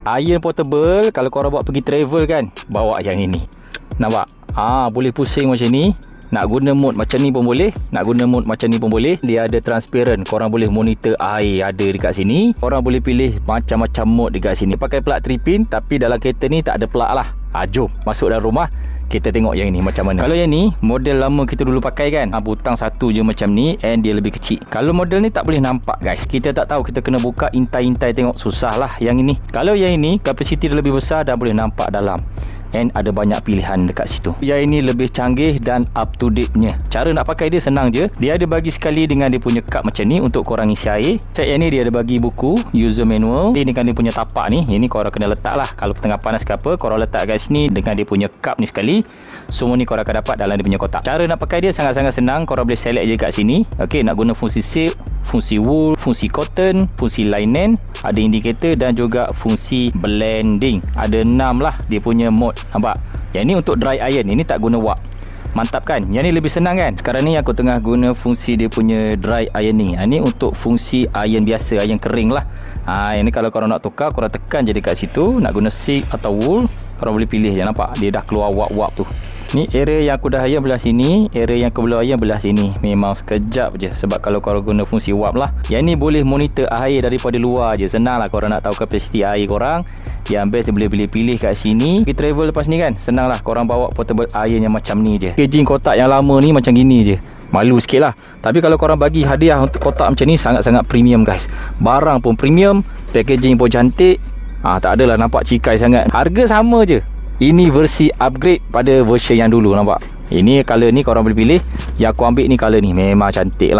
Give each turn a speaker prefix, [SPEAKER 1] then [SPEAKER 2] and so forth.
[SPEAKER 1] Iron portable, kalau korang buat pergi travel kan, bawa yang ini. Nampak? Boleh pusing macam ni. Nak guna mode macam ni pun boleh, nak guna mode macam ni pun boleh. Dia ada transparent, korang boleh monitor air ada dekat sini. Korang boleh pilih macam-macam mode dekat sini. Pakai plug 3 pin, tapi dalam kereta ni tak ada plug lah. Jom masuk dalam rumah, kita tengok yang ini macam mana. Kalau yang ni model lama kita dulu pakai kan, butang satu je macam ni, and dia lebih kecil. Kalau model ni tak boleh nampak guys, kita tak tahu, kita kena buka intai-intai tengok, susah lah yang ini. Kalau yang ini kapasiti dia lebih besar dan boleh nampak dalam, and ada banyak pilihan dekat situ. Yang ini lebih canggih dan up to date punya. Cara nak pakai dia senang je. Dia ada bagi sekali dengan dia punya cup macam ni untuk korang isi air. Set yang ni dia ada bagi buku user manual. Ini dengan dia punya tapak ni, ini korang kena letak lah. Kalau tengah panas ke apa, korang letak kat sini dengan dia punya cup ni sekali. Semua ni korang akan dapat dalam dia punya kotak. Cara nak pakai dia sangat-sangat senang. Korang boleh select je kat sini. Ok, nak guna fungsi silk, fungsi wool, fungsi cotton, fungsi linen, ada indicator dan juga fungsi blending. Ada 6 lah dia punya mode. Nampak? Yang ni untuk dry iron, ini tak guna wap. Mantap kan? Yang ni lebih senang kan? Sekarang ni aku tengah guna fungsi dia punya dry ironing. Ni untuk fungsi iron biasa, iron kering lah. Yang ni kalau korang nak tukar, korang tekan je dekat situ. Nak guna silk atau wool, korang boleh pilih je. Nampak? Dia dah keluar wap-wap tu. Ni area yang aku dah iron belah sini, area yang aku belum iron belah sini. Memang sekejap je, sebab kalau korang guna fungsi wap lah. Yang ni boleh monitor air daripada luar je. Senang lah korang nak tahu kapasiti air korang. Yang best dia boleh pilih-pilih kat sini. Pergi travel lepas ni kan, senang lah korang bawa portable iron yang macam ni je. Packaging kotak yang lama ni macam gini je, malu sikit lah. Tapi kalau korang bagi hadiah untuk kotak macam ni, sangat-sangat premium guys. Barang pun premium, packaging pun cantik. Tak adalah nampak cikai sangat. Harga sama je. Ini versi upgrade pada version yang dulu, nampak? Ini colour ni korang boleh pilih. Yang aku ambil ni colour ni, memang cantik lah.